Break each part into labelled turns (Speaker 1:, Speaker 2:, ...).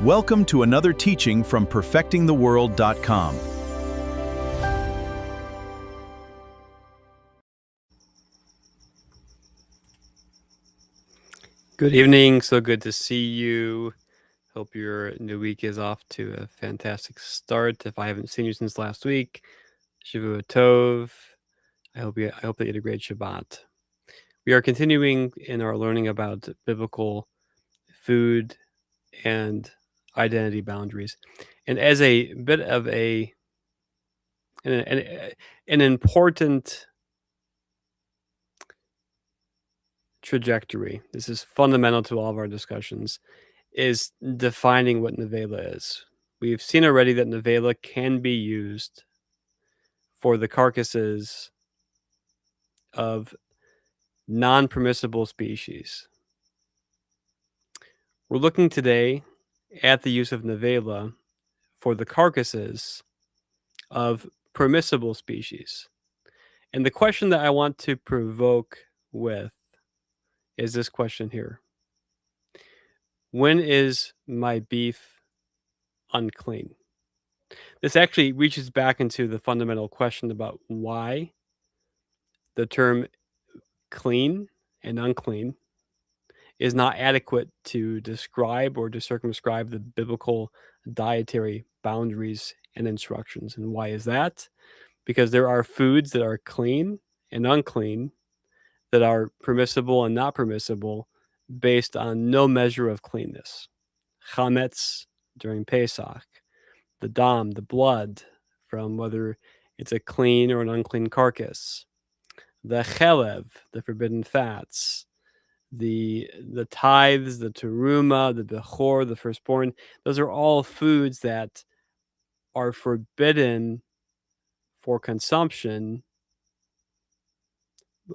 Speaker 1: Welcome to another teaching from perfectingtheworld.com.
Speaker 2: Good evening. So good to see you. Hope your new week is off to a fantastic start. If I haven't seen you since last week, Shavua Tov. I hope that you had a great Shabbat. We are continuing in our learning about biblical food and identity boundaries. And as a bit of an important trajectory, this is fundamental to all of our discussions, is defining what Nevelah is. We've seen already that Nevelah can be used for the carcasses of non-permissible species. We're looking today at the use of Nevelah for the carcasses of permissible species. And the question that I want to provoke with is this question here. When is my beef unclean? This actually reaches back into the fundamental question about why the term clean and unclean is not adequate to describe or to circumscribe the biblical dietary boundaries and instructions. And why is that? Because there are foods that are clean and unclean, that are permissible and not permissible, based on no measure of cleanness. Chametz during Pesach, the dam, the blood, from whether it's a clean or an unclean carcass, the chelev, the forbidden fats, the tithes, the teruma, the bechor, the firstborn. Those are all foods that are forbidden for consumption.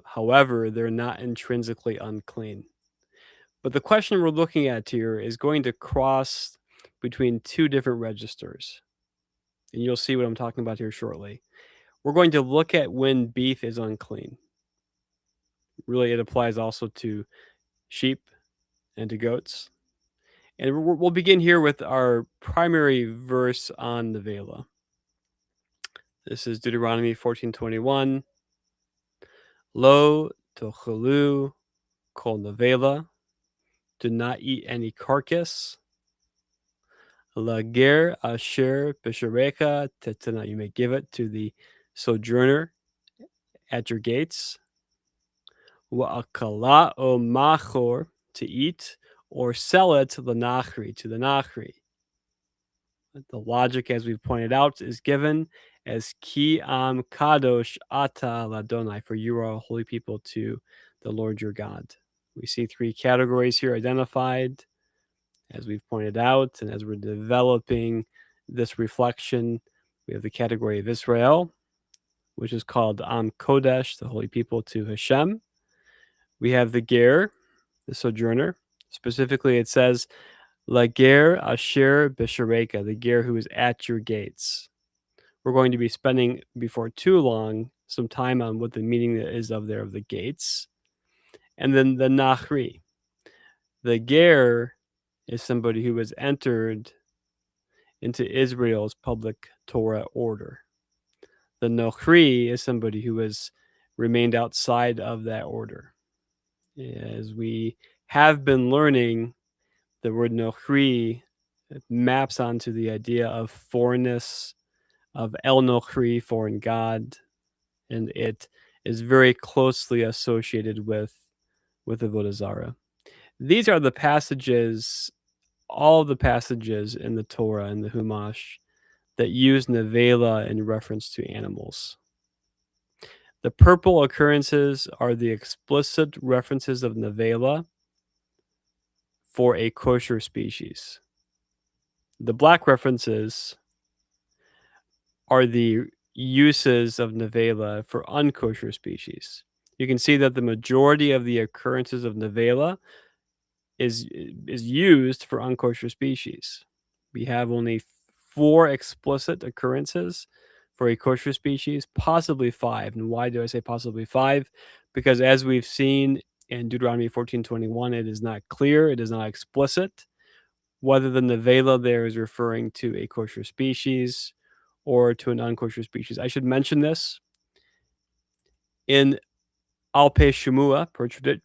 Speaker 2: However, they're not intrinsically unclean. But the question we're looking at here is going to cross between two different registers. And you'll see what I'm talking about here shortly. We're going to look at when beef is unclean. Really, it applies also to sheep and to goats. And we'll begin here with our primary verse on Nevelah. This is Deuteronomy 14:21. Lo tochelu kol Nevelah. Do not eat any carcass. Lager asher b'shareka tetana. You may give it to the sojourner at your gates. Wa'akala o machor, to eat, or sell it to the nachri, The logic, as we've pointed out, is given as ki am kadosh ata ladonai, for you are a holy people to the Lord your God. We see three categories here identified, as we've pointed out, and as we're developing this reflection. We have the category of Israel, which is called Am Kodesh, the holy people to Hashem. We have the ger, the sojourner. Specifically, it says, Lager asher b'shareka, the ger who is at your gates. We're going to be spending, before too long, some time on what the meaning is of the gates. And then the nachri. The ger is somebody who has entered into Israel's public Torah order. The nochri is somebody who has remained outside of that order. As we have been learning, the word nochri maps onto the idea of foreignness, of el nochri, foreign god, and it is very closely associated with Avodah Zarah. These are the passages, all the passages in the Torah and the Humash that use Nevelah in reference to animals. The purple occurrences are the explicit references of Nevelah for a kosher species. The black references are the uses of Nevelah for unkosher species. You can see that the majority of the occurrences of Nevelah is used for unkosher species. We have only 4 explicit occurrences for a kosher species, possibly 5. And why do I say possibly 5? Because as we've seen in Deuteronomy 14:21, it is not clear, it is not explicit. whether the Nevelah there is referring to a kosher species or to an unkosher species. I should mention this. In Alpe Shemua,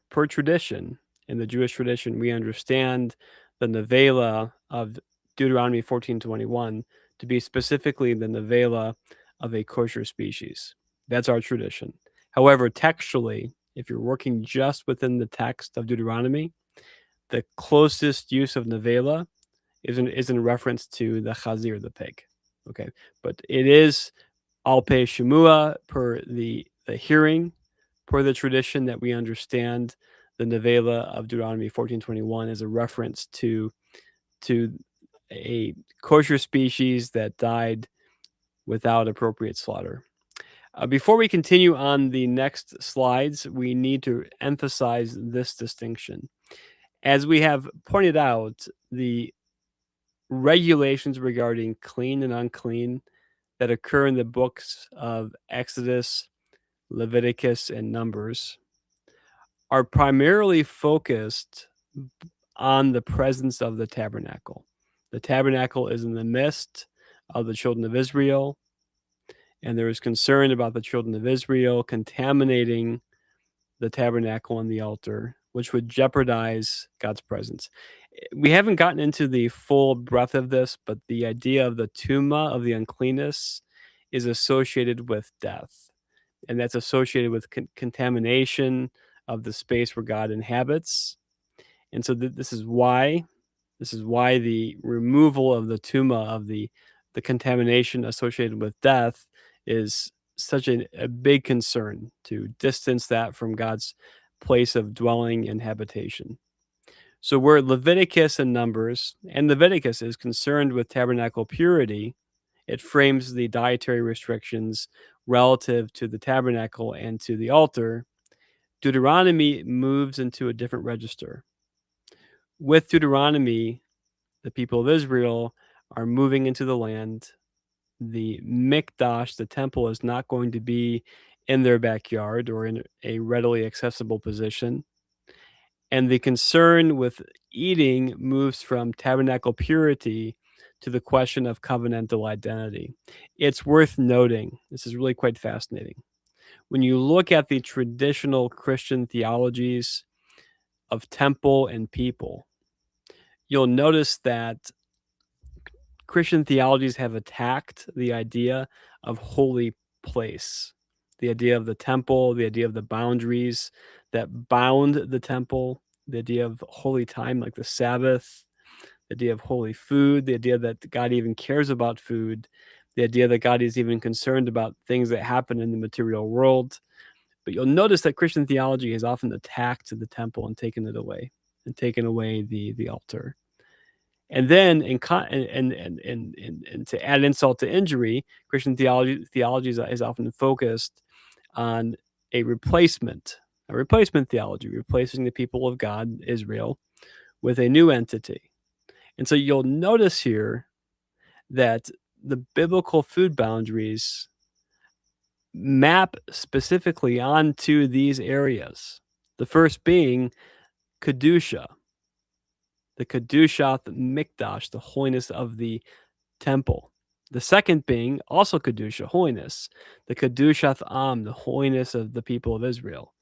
Speaker 2: per tradition, in the Jewish tradition, we understand the Nevelah of Deuteronomy 14:21 to be specifically the Nevelah of a kosher species. That's our tradition. However, textually, if you're working just within the text of Deuteronomy, the closest use of Nevelah is in reference to the chazir, the pig. Okay, but it is Alpe Shemua per the hearing, per the tradition that we understand the Nevelah of Deuteronomy 14:21 is a reference to a kosher species that died without appropriate slaughter. Before we continue on the next slides, we need to emphasize this distinction. As we have pointed out, the regulations regarding clean and unclean that occur in the books of Exodus, Leviticus, and Numbers are primarily focused on the presence of the tabernacle. The tabernacle is in the midst of the children of Israel, and there is concern about the children of Israel contaminating the tabernacle and the altar, which would jeopardize God's presence. We haven't gotten into the full breadth of this, but the idea of the tuma, of the uncleanness, is associated with death. And that's associated with contamination of the space where God inhabits. And so this is why the removal of the tuma, of the contamination associated with death, is such a big concern, to distance that from God's place of dwelling and habitation. So where Leviticus and Numbers, and Leviticus is concerned with tabernacle purity, it frames the dietary restrictions relative to the tabernacle and to the altar. Deuteronomy moves into a different register. With Deuteronomy, the people of Israel are moving into the land. The mikdash, the temple, is not going to be in their backyard or in a readily accessible position. And the concern with eating moves from tabernacle purity to the question of covenantal identity. It's worth noting, this is really quite fascinating. When you look at the traditional Christian theologies of temple and people, you'll notice that Christian theologies have attacked the idea of holy place, the idea of the temple, the idea of the boundaries that bound the temple, the idea of holy time like the Sabbath, the idea of holy food, the idea that God even cares about food, the idea that God is even concerned about things that happen in the material world. But you'll notice that Christian theology has often attacked the temple and taken it away, and taken away the altar. And then and to add insult to injury, Christian theology is often focused on a replacement theology, replacing the people of God, Israel, with a new entity. And so you'll notice here that the biblical food boundaries map specifically onto these areas. The first being Kedusha, the Kedushath Mikdash, the holiness of the temple. The second being also Kedusha, holiness, the Kedushath Am, the holiness of the people of Israel.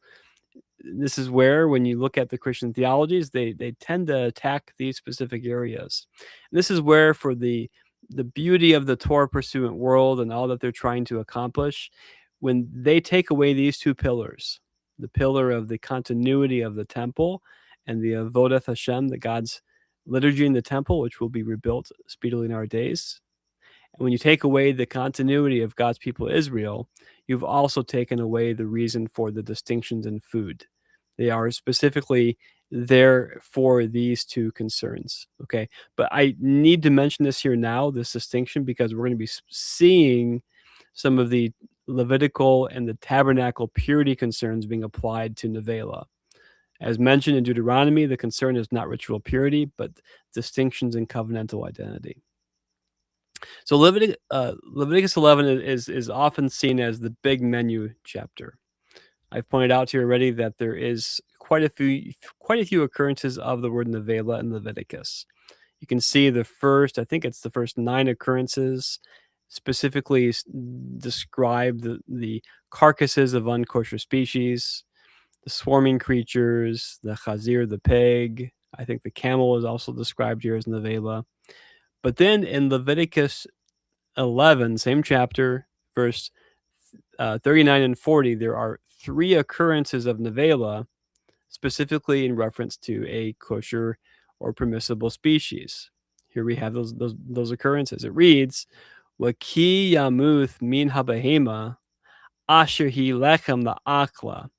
Speaker 2: This is where, when you look at the Christian theologies, they tend to attack these specific areas. And this is where, for the beauty of the Torah pursuant world and all that they're trying to accomplish, when they take away these two pillars, the pillar of the continuity of the temple and the Avodath Hashem, the God's liturgy in the temple, which will be rebuilt speedily in our days. And when you take away the continuity of God's people Israel, you've also taken away the reason for the distinctions in food. They are specifically there for these two concerns. Okay. But I need to mention this here now, this distinction, because we're going to be seeing some of the Levitical and the tabernacle purity concerns being applied to Nevelah. As mentioned in Deuteronomy, the concern is not ritual purity, but distinctions in covenantal identity. So Leviticus 11 is often seen as the big menu chapter. I've pointed out here already that there is quite a few occurrences of the word Nevelah in Leviticus. You can see the first, I think it's the first 9 occurrences specifically describe the carcasses of unkosher species, the swarming creatures, the chazir, the pig. I think the camel is also described here as Nevelah. But then in Leviticus 11, same chapter, verse 39 and 40, there are 3 occurrences of Nevelah, specifically in reference to a kosher or permissible species. Here we have those occurrences. It reads, "Waki yamuth min habahema asher hi lechem la'akla."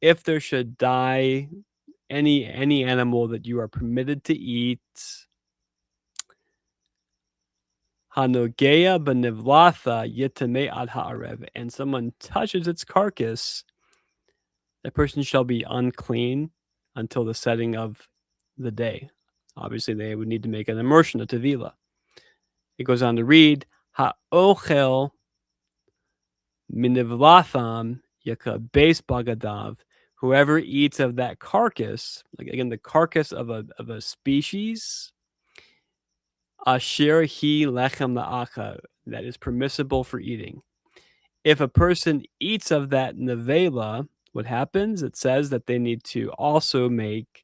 Speaker 2: If there should die any animal that you are permitted to eat, hanogea benivlatha yitame ad ha'arev, and someone touches its carcass, that person shall be unclean until the setting of the day. Obviously, they would need to make an immersion, a tevilah. It goes on to read, ha'ochel minivlatham yakabes bagadav. Whoever eats of that carcass, like again, the carcass of a species, asher hi lechem la'acha, that is permissible for eating. If a person eats of that nevelah, what happens? It says that they need to also make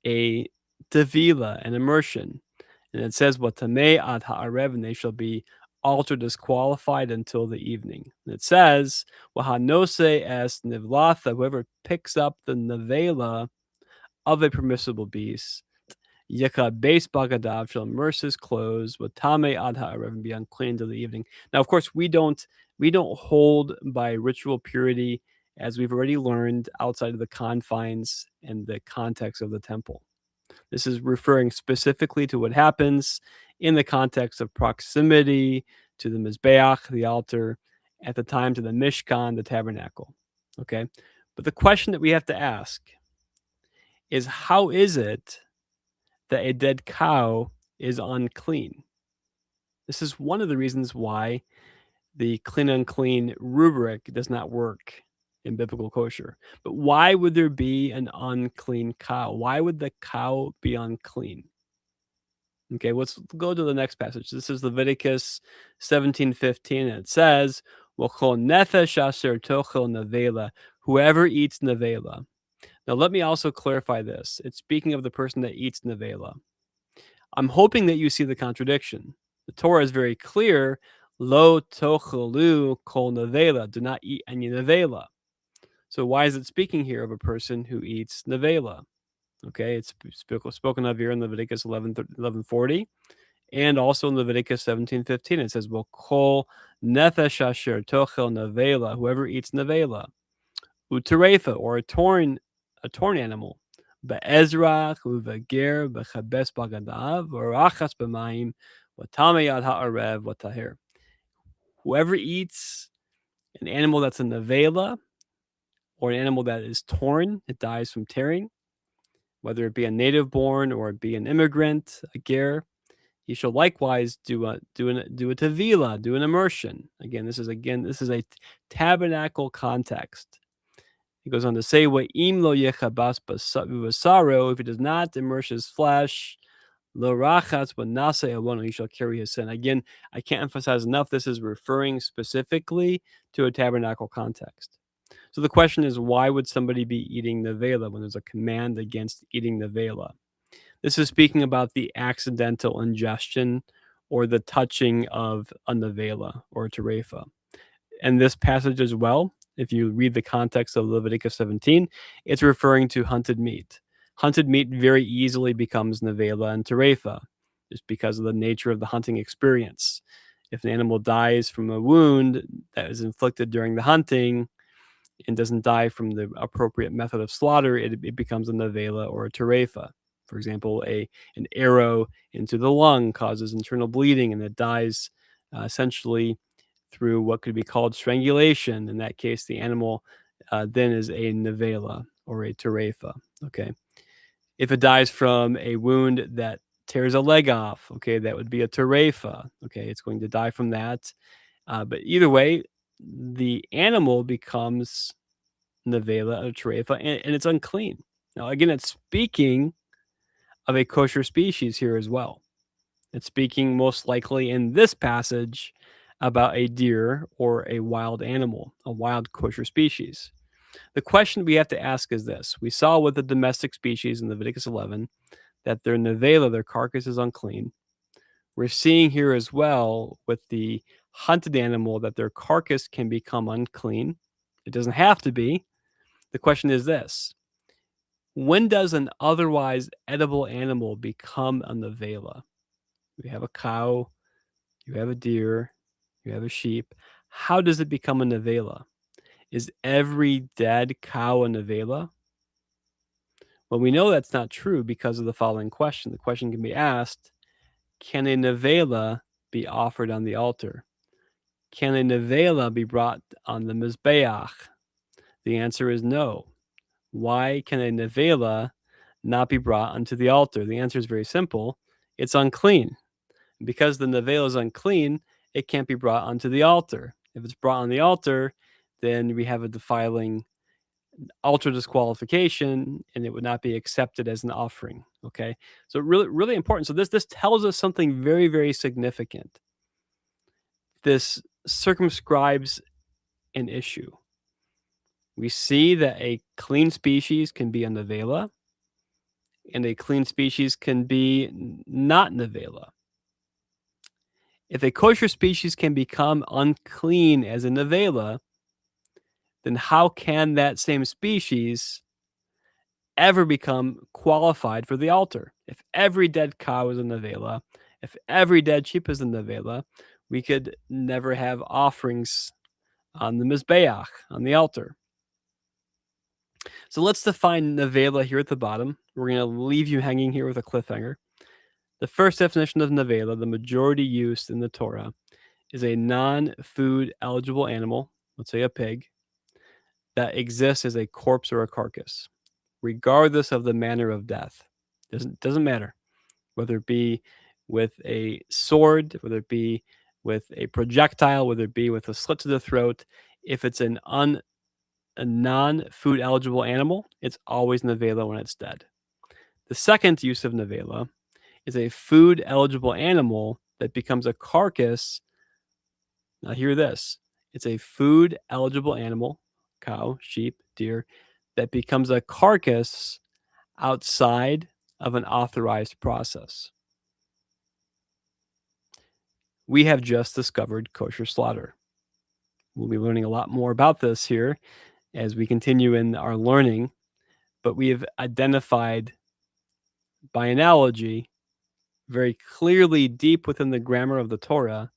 Speaker 2: a tevilah, an immersion. And it says, "Watamei ad ha'arev," and they shall be altered, disqualified until the evening. And it says, "Wahanose es nivlatha," whoever picks up the nevelah of a permissible beast, Yeka base bagadav, shall immerse his clothes, watame ad ha'arev, and be unclean till the evening. Now, of course, we don't hold by ritual purity, as we've already learned, outside of the confines and the context of the temple. This is referring specifically to what happens in the context of proximity to the Mizbeach, the altar, at the time to the Mishkan, the tabernacle. Okay? But the question that we have to ask is, how is it that a dead cow is unclean? This is one of the reasons why the clean unclean rubric does not work in biblical kosher. But why would there be an unclean cow? Why would the cow be unclean? Okay, let's go to the next passage. This is Leviticus 17:15, and it says, "Wachol nefesh asher tochel nevela," whoever eats nevela. Now, let me also clarify this. It's speaking of the person that eats nevela. I'm hoping that you see the contradiction. The Torah is very clear, "Lo tochelu kol nevela," do not eat any nevela. So why is it speaking here of a person who eats nevela? Okay, it's spoken of here in Leviticus 11:40. And also in Leviticus 17:15, it says, "Well, kol nefesh asher tochel nevela," whoever eats nevela, uterefa, or a torn animal, be'ezrach uveger bechabes bagadav orachas b'mayim watame yad ha'arev watahir. Whoever eats an animal that's a nevela, or an animal that is torn, it dies from tearing, whether it be a native born or it be an immigrant, a ger, he shall likewise do a tevilah, do an immersion. Again, this is a tabernacle context. He goes on to say, "Im lo yechabas basaro," if he does not immerse his flesh, lo rachatz b'naseh alone, he shall carry his sin. Again, I can't emphasize enough. This is referring specifically to a tabernacle context. So the question is, why would somebody be eating nevela when there's a command against eating nevela? This is speaking about the accidental ingestion or the touching of a nevela or a terefa. And this passage as well, if you read the context of Leviticus 17, it's referring to hunted meat. Hunted meat very easily becomes nevela and terefa, just because of the nature of the hunting experience. If an animal dies from a wound that is inflicted during the hunting and doesn't die from the appropriate method of slaughter, it becomes a nevela or a terefa. For example, an arrow into the lung causes internal bleeding, and it dies essentially through what could be called strangulation. In that case, the animal then is a nevela or a terefa. Okay, if it dies from a wound that tears a leg off, okay, that would be a terefa. Okay, it's going to die from that. But either way, the animal becomes nevela or terefa, and it's unclean. Now, again, it's speaking of a kosher species here as well. It's speaking most likely in this passage about a deer or a wild animal, a wild kosher species. The question we have to ask is this. We saw with the domestic species in Leviticus 11 that their nevelah, their carcass, is unclean. We're seeing here as well with the hunted animal that their carcass can become unclean. It doesn't have to be. The question is this. When does an otherwise edible animal become a nevelah? We have a cow, you have a deer, you have a sheep. How does it become a nevelah? Is every dead cow a nevelah? Well, we know that's not true because of the following question. The question can be asked, can a nevelah be offered on the altar? Can a nevelah be brought on the mizbeach? The answer is no. Why can a nevelah not be brought onto the altar? The answer is very simple. It's unclean. Because the nevelah is unclean, it can't be brought onto the altar. If it's brought on the altar, then we have a defiling altar disqualification, and it would not be accepted as an offering. Okay, so really important. So this tells us something very, very significant. This circumscribes an issue. We see that a clean species can be a nevelah, and a clean species can be not nevelah. If a kosher species can become unclean as a nevelah, then how can that same species ever become qualified for the altar? If every dead cow is a nevelah, if every dead sheep is a nevelah, we could never have offerings on the mizbeach, on the altar. So let's define nevelah here at the bottom. We're going to leave you hanging here with a cliffhanger. The first definition of nevelah, the majority used in the Torah, is a non-food eligible animal, let's say a pig, that exists as a corpse or a carcass, regardless of the manner of death. Doesn't matter whether it be with a sword, whether it be with a projectile, whether it be with a slit to the throat. If it's a non-food eligible animal, it's always nevelah when it's dead. The second use of nevelah is a food eligible animal that becomes a carcass. Now hear this. It's a food eligible animal, cow, sheep, deer, that becomes a carcass outside of an authorized process. We have just discovered kosher slaughter. We'll be learning a lot more about this here as we continue in our learning, but we have identified by analogy very clearly deep within the grammar of the Torah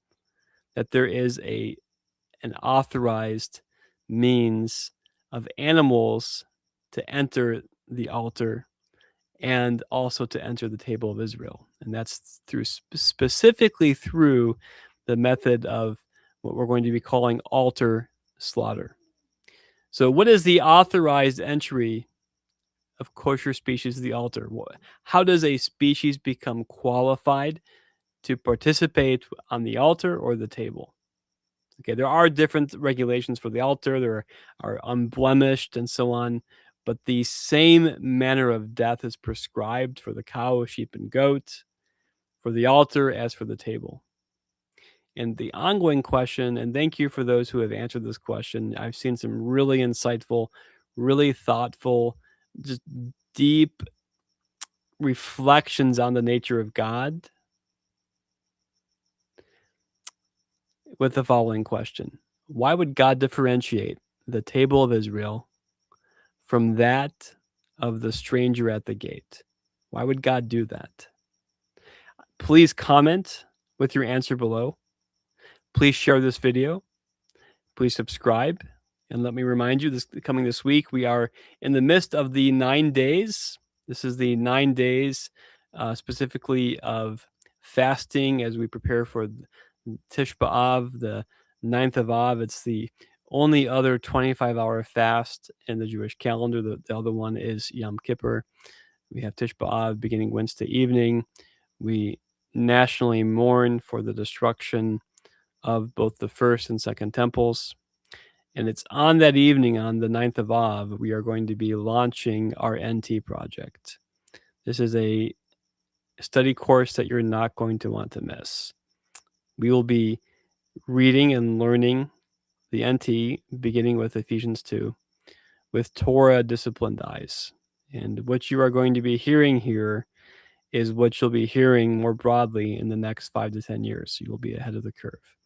Speaker 2: that there is an authorized means of animals to enter the altar and also to enter the table of Israel. And that's through specifically through the method of what we're going to be calling altar slaughter. So what is the authorized entry of kosher species to the altar? How does a species become qualified to participate on the altar or the table? Okay, there are different regulations for the altar. There are unblemished and so on, but the same manner of death is prescribed for the cow, sheep, and goat, for the altar as for the table. And the ongoing question, and thank you for those who have answered this question. I've seen some really insightful, really thoughtful, just deep reflections on the nature of God with the following question. Why would God differentiate the table of Israel from that of the stranger at the gate? Why would God do that? Please comment with your answer below. Please share this video. Please subscribe. And let me remind you, this week, we are in the midst of the 9 days. This is the 9 days specifically of fasting as we prepare for Tish B'Av, the 9th of Av. It's the only other 25-hour fast in the Jewish calendar. The other one is Yom Kippur. We have Tish B'Av beginning Wednesday evening. We nationally mourn for the destruction of both the first and second temples. And it's on that evening, on the 9th of Av, we are going to be launching our NT project. This is a study course that you're not going to want to miss. We will be reading and learning the NT, beginning with Ephesians 2, with Torah disciplined eyes. And what you are going to be hearing here is what you'll be hearing more broadly in the next 5 to 10 years. You will be ahead of the curve.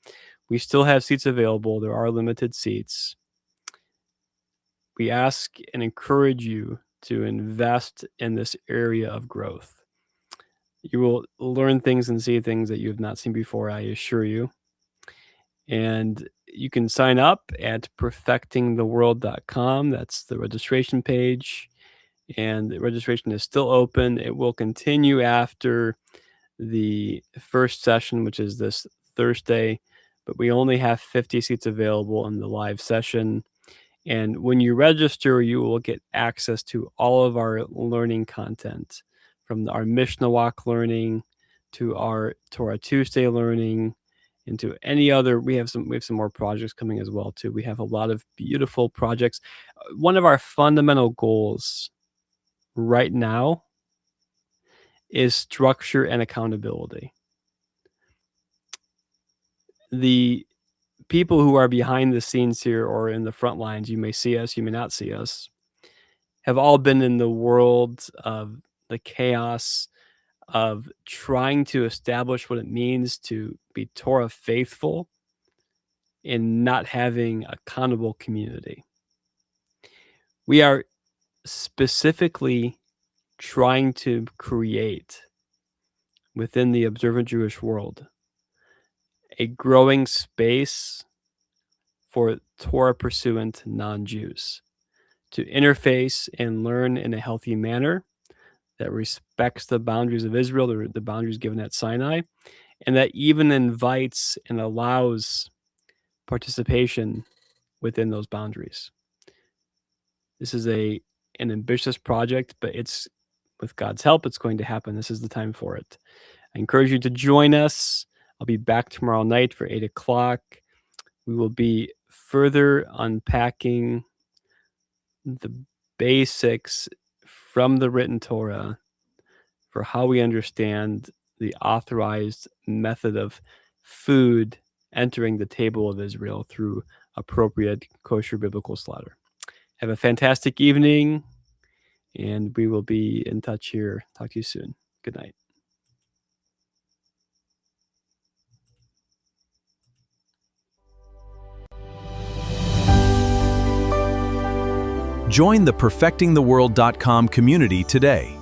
Speaker 2: We still have seats available. There are limited seats. We ask and encourage you to invest in this area of growth. You will learn things and see things that you have not seen before, I assure you. And you can sign up at perfectingtheworld.com. That's the registration page. And the registration is still open. It will continue after the first session, which is this Thursday, but we only have 50 seats available in the live session. And when you register, you will get access to all of our learning content, from our Mishnah Walk learning to our Torah Tuesday learning, and to any other. We have some more projects coming as well too. We have a lot of beautiful projects. One of our fundamental goals right now is structure and accountability. The people who are behind the scenes here or in the front lines, you may see us, you may not see us, have all been in the world of the chaos of trying to establish what it means to be Torah faithful and not having accountable community. We are specifically trying to create within the observant Jewish world a growing space for Torah pursuant non-Jews to interface and learn in a healthy manner that respects the boundaries of Israel, the boundaries given at Sinai, and that even invites and allows participation within those boundaries. This is an ambitious project, but it's, with God's help, it's going to happen. This is the time for it. I encourage you to join us. I'll be back tomorrow night for 8 o'clock. We will be further unpacking the basics from the written Torah for how we understand the authorized method of food entering the table of Israel through appropriate kosher biblical slaughter. Have a fantastic evening, and we will be in touch here. Talk to you soon. Good night.
Speaker 1: Join the perfectingtheworld.com community today.